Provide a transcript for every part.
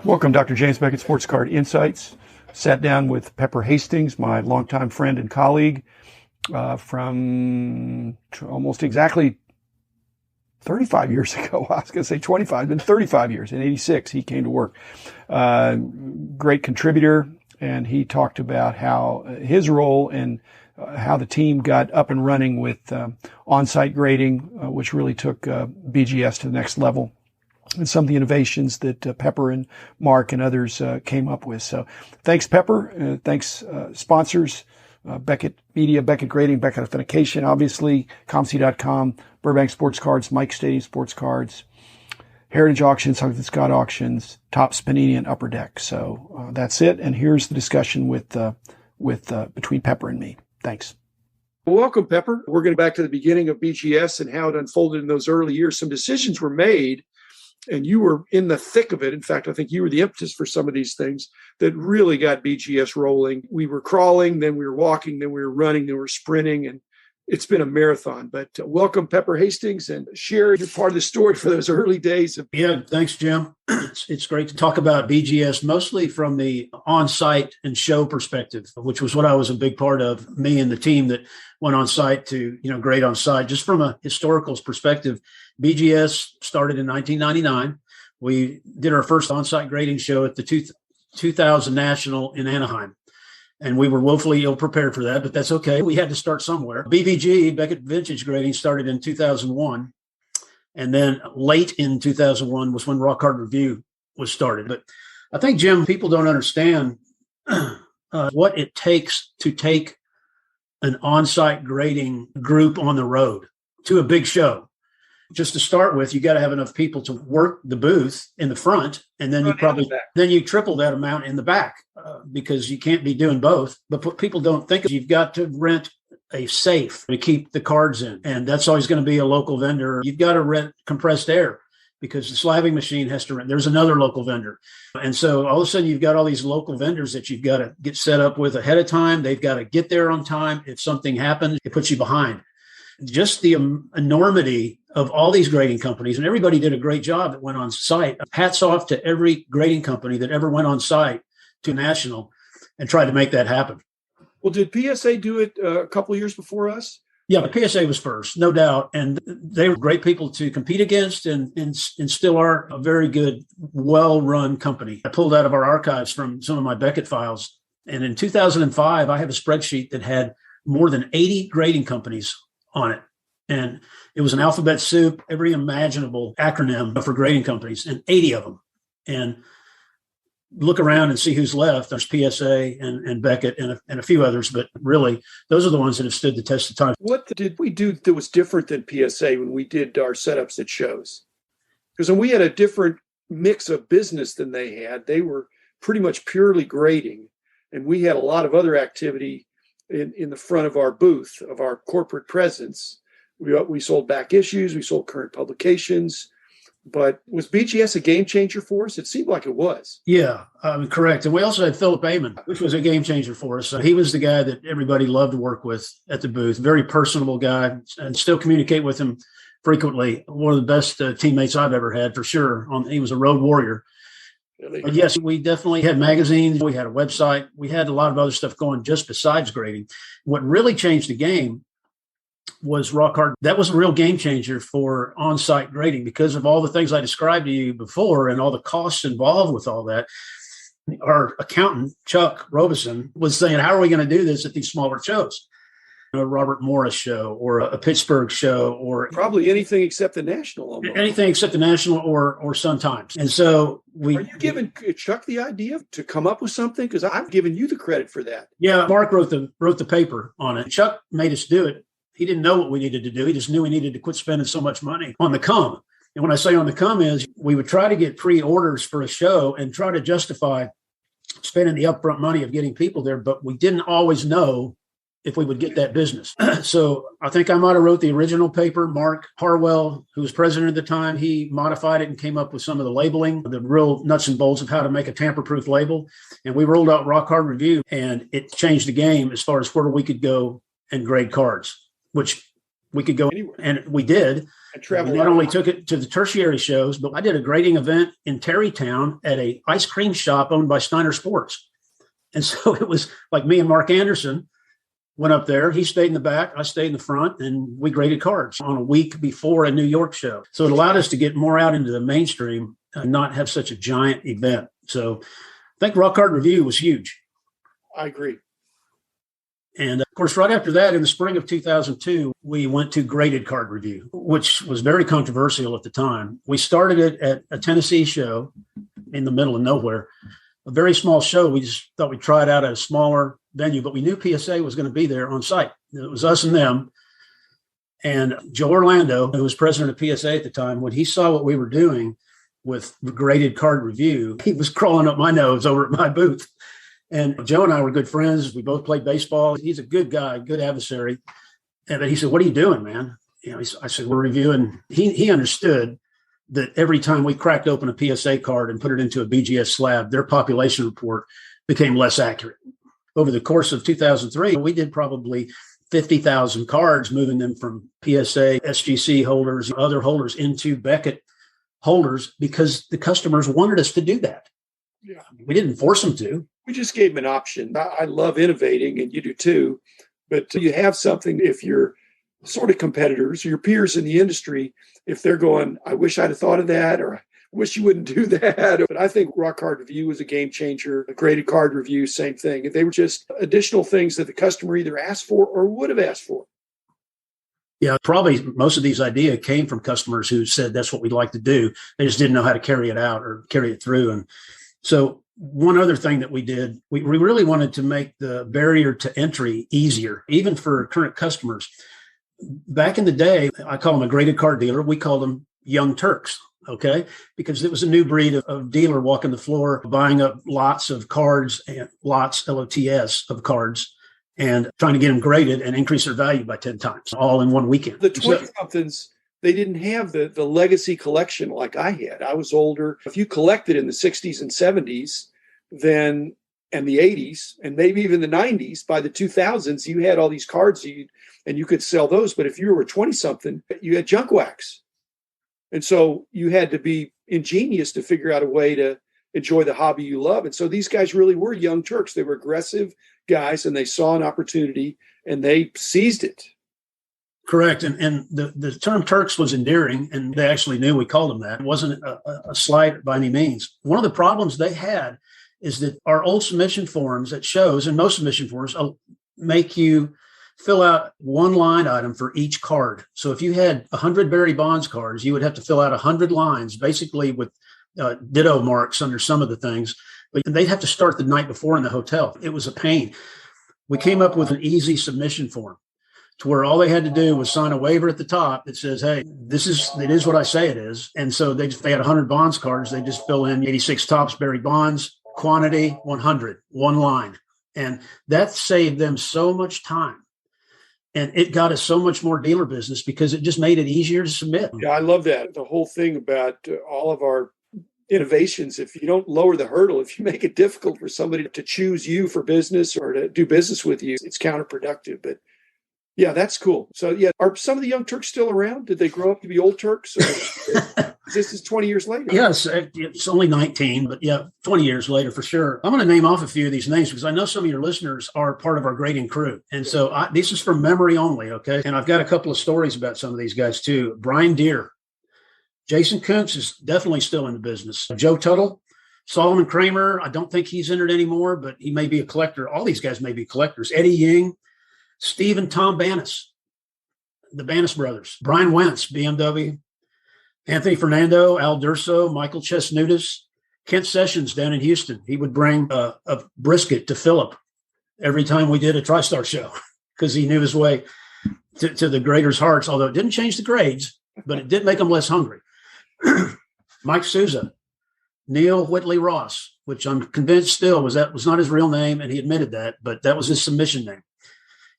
Welcome, Dr. James Beckett, Sports Card Insights. Sat down with Pepper Hastings, my longtime friend and colleague, from almost exactly 35 years ago. I was going to say 25, but 35 years. In 86, he came to work. Great contributor, and he talked about how his role and how the team got up and running with on-site grading, which really took BGS to the next level, and some of the innovations that Pepper and Mark and others came up with. So thanks, Pepper. Thanks, sponsors, Beckett Media, Beckett Grading, Beckett Authentication, obviously, ComC.com, Burbank Sports Cards, Mike Stadium Sports Cards, Heritage Auctions, Huggins Scott Auctions, Topps, Panini, and Upper Deck. So that's it. And here's the discussion with between Pepper and me. Thanks. Welcome, Pepper. We're going back to the beginning of BGS and how it unfolded in those early years. Some decisions were made, and you were in the thick of it. In fact, I think you were the impetus for some of these things that really got BGS rolling. We were crawling, then we were walking, then we were running, then we were sprinting, and it's been a marathon. But welcome, Pepper Hastings, and share your part of the story for those early days. Yeah, thanks, Jim. It's great to talk about BGS, mostly from the on-site and show perspective, which was what I was a big part of, me and the team that went on site to, grade on site. Just from a historical perspective, BGS started in 1999. We did our first on-site grading show at the 2000 National in Anaheim. And we were woefully ill-prepared for that, but that's okay. We had to start somewhere. BVG, Beckett Vintage Grading, started in 2001. And then late in 2001 was when Rock Hard Review was started. But I think, Jim, people don't understand what it takes to take an on-site grading group on the road to a big show. Just to start with, you got to have enough people to work the booth in the front, and then you triple that amount in the back because you can't be doing both. But what people don't think is you've got to rent a safe to keep the cards in, and that's always going to be a local vendor. You've got to rent compressed air because the slabbing machine has to rent. There's another local vendor, and so all of a sudden you've got all these local vendors that you've got to get set up with ahead of time. They've got to get there on time. If something happens, it puts you behind. Just the enormity of all these grading companies, and everybody did a great job that went on site. Hats off to every grading company that ever went on site to national and tried to make that happen. Well, did PSA do it a couple of years before us? Yeah, but PSA was first, no doubt. And they were great people to compete against and still are a very good, well-run company. I pulled out of our archives from some of my Beckett files. And in 2005, I have a spreadsheet that had more than 80 grading companies on it. And it was an alphabet soup, every imaginable acronym for grading companies, and 80 of them. And look around and see who's left. There's PSA and Beckett and a few others, but really, those are the ones that have stood the test of time. What did we do that was different than PSA when we did our setups at shows? Because when we had a different mix of business than they had, they were pretty much purely grading, and we had a lot of other activity in the front of our booth, of our corporate presence. We sold back issues, we sold current publications, but was BGS a game changer for us? It seemed like it was. Yeah, correct. And we also had Philip Amon, which was a game changer for us. He was the guy that everybody loved to work with at the booth. Very personable guy, and still communicate with him frequently. One of the best teammates I've ever had, for sure. He was a road warrior. Really? But yes, we definitely had magazines. We had a website. We had a lot of other stuff going just besides grading. What really changed the game was Rock Hard. That was a real game changer for on-site grading because of all the things I described to you before and all the costs involved with all that. Our accountant, Chuck Robeson, was saying, how are we going to do this at these smaller shows? A Robert Morris show or a Pittsburgh show, or probably anything except the National. Almost. Anything except the National or Sun Times. And so are you giving Chuck the idea to come up with something? Because I'm giving you the credit for that. Yeah, Mark wrote the paper on it. Chuck made us do it. He didn't know what we needed to do. He just knew we needed to quit spending so much money on the come. And when I say on the come is we would try to get pre-orders for a show and try to justify spending the upfront money of getting people there, but we didn't always know if we would get that business. So I think I might have wrote the original paper. Mark Harwell, who was president at the time, he modified it and came up with some of the labeling, the real nuts and bolts of how to make a tamper-proof label. And we rolled out Rock Hard Review, and it changed the game as far as where we could go and grade cards, which We could go anywhere. And we did. And travel. We not only took it to the tertiary shows, but I did a grading event in Terrytown at a ice cream shop owned by Steiner Sports. And so it was like me and Mark Anderson went up there. He stayed in the back. I stayed in the front, and we graded cards on a week before a New York show. So it allowed us to get more out into the mainstream and not have such a giant event. So I think Rock Card Review was huge. I agree. And of course, right after that, in the spring of 2002, we went to Graded Card Review, which was very controversial at the time. We started it at a Tennessee show in the middle of nowhere, a very small show. We just thought we'd try it out at a smaller venue, but we knew PSA was going to be there on site. It was us and them. And Joe Orlando, who was president of PSA at the time, when he saw what we were doing with Graded Card Review, he was crawling up my nose over at my booth. And Joe and I were good friends. We both played baseball. He's a good guy, good adversary. And but he said, "What are you doing, man?" I said, "We're reviewing." He understood that every time we cracked open a PSA card and put it into a BGS slab, their population report became less accurate. Over the course of 2003, we did probably 50,000 cards, moving them from PSA, SGC holders, other holders into Beckett holders because the customers wanted us to do that. Yeah. We didn't force them to. We just gave them an option. I love innovating, and you do too. But you have something, if you're sort of competitors, your peers in the industry, if they're going, "I wish I'd have thought of that," or "I wish you wouldn't do that." But I think Rock Card Review was a game changer. A Graded Card Review, same thing. They were just additional things that the customer either asked for or would have asked for. Yeah, probably most of these ideas came from customers who said that's what we'd like to do. They just didn't know how to carry it out or carry it through. And so one other thing that we did, we really wanted to make the barrier to entry easier, even for current customers. Back in the day, I call them a graded card dealer. We called them Young Turks, okay? Because it was a new breed of dealer walking the floor, buying up lots of cards and lots, LOTS, of cards, and trying to get them graded and increase their value by 10 times, all in one weekend. The 20-somethings, they didn't have the legacy collection like I had. I was older. If you collected in the 60s and 70s, then, and the 80s, and maybe even the 90s, by the 2000s, you had all these cards and you could sell those. But if you were a 20-something, you had junk wax. And so you had to be ingenious to figure out a way to enjoy the hobby you love. And so these guys really were Young Turks. They were aggressive guys, and they saw an opportunity and they seized it. Correct. And the term Turks was endearing, and they actually knew we called them that. It wasn't a slight by any means. One of the problems they had is that our old submission forms at shows, and most submission forms, make you fill out one line item for each card. So if you had 100 Barry Bonds cards, you would have to fill out 100 lines, basically with ditto marks under some of the things. But they'd have to start the night before in the hotel. It was a pain. We came up with an easy submission form to where all they had to do was sign a waiver at the top that says, "Hey, it is what I say it is." And so they had 100 Bonds cards. They just fill in 86 Topps Barry Bonds, quantity 100, one line. And that saved them so much time. And it got us so much more dealer business because it just made it easier to submit. Yeah, I love that. The whole thing about all of our innovations, if you don't lower the hurdle, if you make it difficult for somebody to choose you for business or to do business with you, it's counterproductive. But yeah, that's cool. So yeah, are some of the Young Turks still around? Did they grow up to be old Turks? Or this is 20 years later. Yes, it's only 19, but yeah, 20 years later for sure. I'm going to name off a few of these names because I know some of your listeners are part of our grading crew. And so this is from memory only, okay? And I've got a couple of stories about some of these guys too. Brian Deere. Jason Kuntz is definitely still in the business. Joe Tuttle. Solomon Kramer, I don't think he's entered anymore, but he may be a collector. All these guys may be collectors. Eddie Ying. Steve and Tom Bannis, the Bannis brothers. Brian Wentz, BMW. Anthony Fernando, Al Durso, Michael Chesnutis, Kent Sessions down in Houston. He would bring a brisket to Philip every time we did a TriStar show because he knew his way to the graders' hearts, although it didn't change the grades, but it did make them less hungry. Mike Souza, Neil Whitley Ross, which I'm convinced still was not his real name, and he admitted that, but that was his submission name.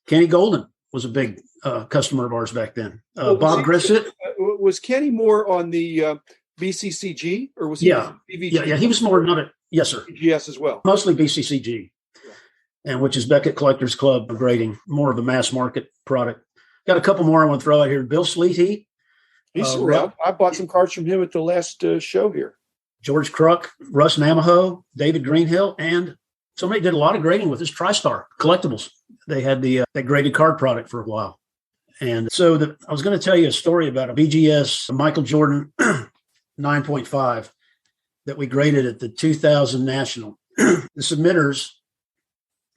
Kenny Golden was a big customer of ours back then. Bob Grissett. Was Kenny more on the BCCG or was he BVG? Yeah, he was more not a, yes, sir. BGS as well. Mostly BCCG, and which is Beckett Collectors Club grading, more of a mass market product. Got a couple more I want to throw out here. Bill Sleety. He's around. I bought some cards from him at the last show here. George Kruk, Russ Namaho, David Greenhill, and somebody did a lot of grading with this TriStar Collectibles. They had that graded card product for a while. And so I was going to tell you a story about a BGS Michael Jordan 9.5 that we graded at the 2000 National. The submitters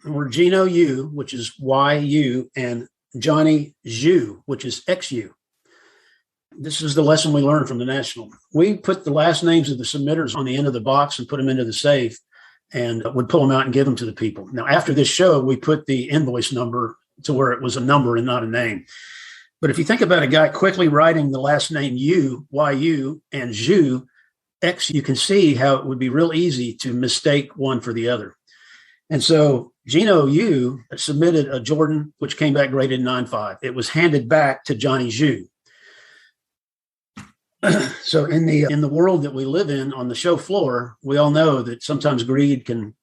were Gino U, which is YU, and Johnny Zhu, which is XU. This is the lesson we learned from the National. We put the last names of the submitters on the end of the box and put them into the safe and would pull them out and give them to the people. Now, after this show, we put the invoice number to where it was a number and not a name. But if you think about a guy quickly writing the last name U, YU, and Zhu, X, you can see how it would be real easy to mistake one for the other. And so Gino Yu submitted a Jordan, which came back graded 9.5. It was handed back to Johnny Zhu. So in the world that we live in on the show floor, we all know that sometimes greed can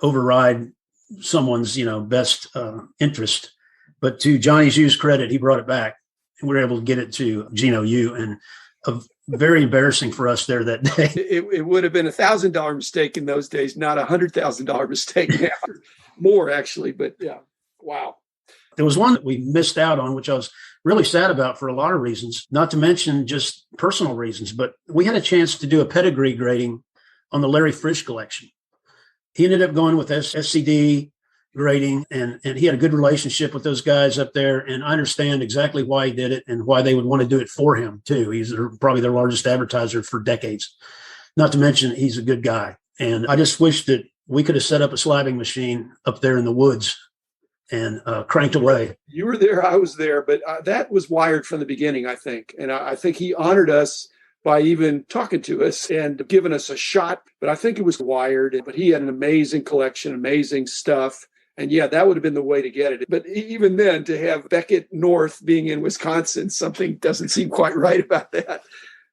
override someone's best interest. But to Johnny Zhu's credit, he brought it back, and we were able to get it to Gino Yu, and very embarrassing for us there that day. It would have been $1,000 mistake in those days, not $100,000 mistake now. More actually, but yeah, wow. There was one that we missed out on, which I was really sad about for a lot of reasons, not to mention just personal reasons, but we had a chance to do a pedigree grading on the Larry Frisch collection. He ended up going with SCD grading, and he had a good relationship with those guys up there. And I understand exactly why he did it and why they would want to do it for him too. He's probably their largest advertiser for decades, not to mention he's a good guy. And I just wish that we could have set up a slabbing machine up there in the woods and cranked away. You were there, I was there, but that was wired from the beginning, I think. And I think he honored us by even talking to us and giving us a shot. But I think it was wired. But he had an amazing collection, amazing stuff. And yeah, that would have been the way to get it. But even then, to have Beckett North being in Wisconsin, something doesn't seem quite right about that.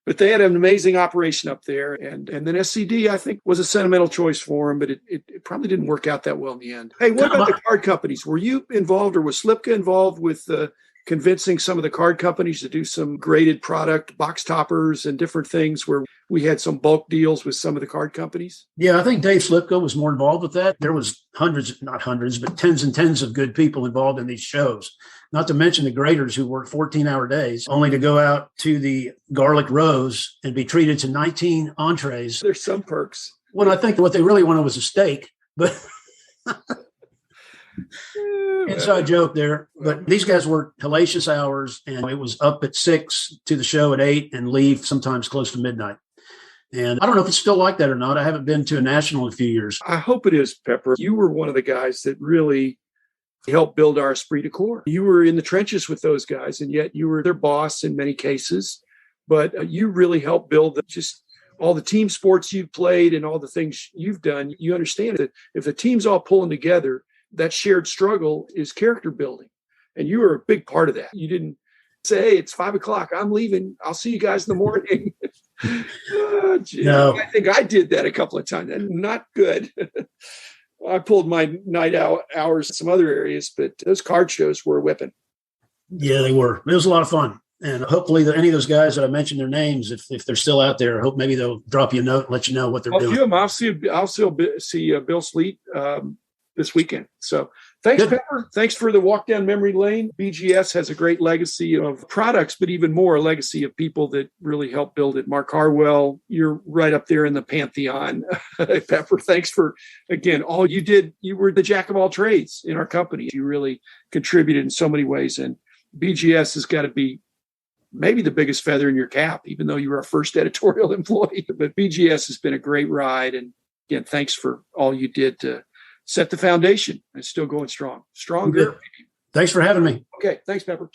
But they had an amazing operation up there. And then SCD, I think, was a sentimental choice for him, but it probably didn't work out that well in the end. Hey, what about the card companies? Were you involved, or was Slipka involved with convincing some of the card companies to do some graded product, box toppers and different things where we had some bulk deals with some of the card companies? Yeah, I think Dave Slipka was more involved with that. There was not hundreds, but tens and tens of good people involved in these shows. Not to mention the graders who worked 14-hour days only to go out to the Garlic Rose and be treated to 19 entrees. There's some perks. When I think what they really wanted was a steak, but inside joke there. But these guys worked hellacious hours, and it was up at 6 to the show at 8 and leave sometimes close to midnight. And I don't know if it's still like that or not. I haven't been to a national in a few years. I hope it is, Pepper. You were one of the guys that really helped build our esprit de corps. You were in the trenches with those guys, and yet you were their boss in many cases. But you really helped build just all the team sports you've played and all the things you've done. You understand that if the team's all pulling together, that shared struggle is character building. And you were a big part of that. You didn't say, hey, it's 5:00. I'm leaving. I'll see you guys in the morning. No. I think I did that a couple of times. Not good. I pulled my night hours in some other areas, but those card shows were a weapon. Yeah, they were. It was a lot of fun. And hopefully any of those guys that I mentioned their names, if they're still out there, I hope maybe they'll drop you a note and let you know what they're doing. I'll see Bill Sleet this weekend. So thanks, good. Pepper. Thanks for the walk down memory lane. BGS has a great legacy of products, but even more a legacy of people that really helped build it. Mark Harwell, you're right up there in the pantheon. Pepper, thanks for, again, all you did. You were the jack of all trades in our company. You really contributed in so many ways. And BGS has got to be maybe the biggest feather in your cap, even though you were our first editorial employee. But BGS has been a great ride. And again, thanks for all you did to set the foundation. It's still going strong. Stronger. Thanks for having me. Okay. Thanks, Pepper.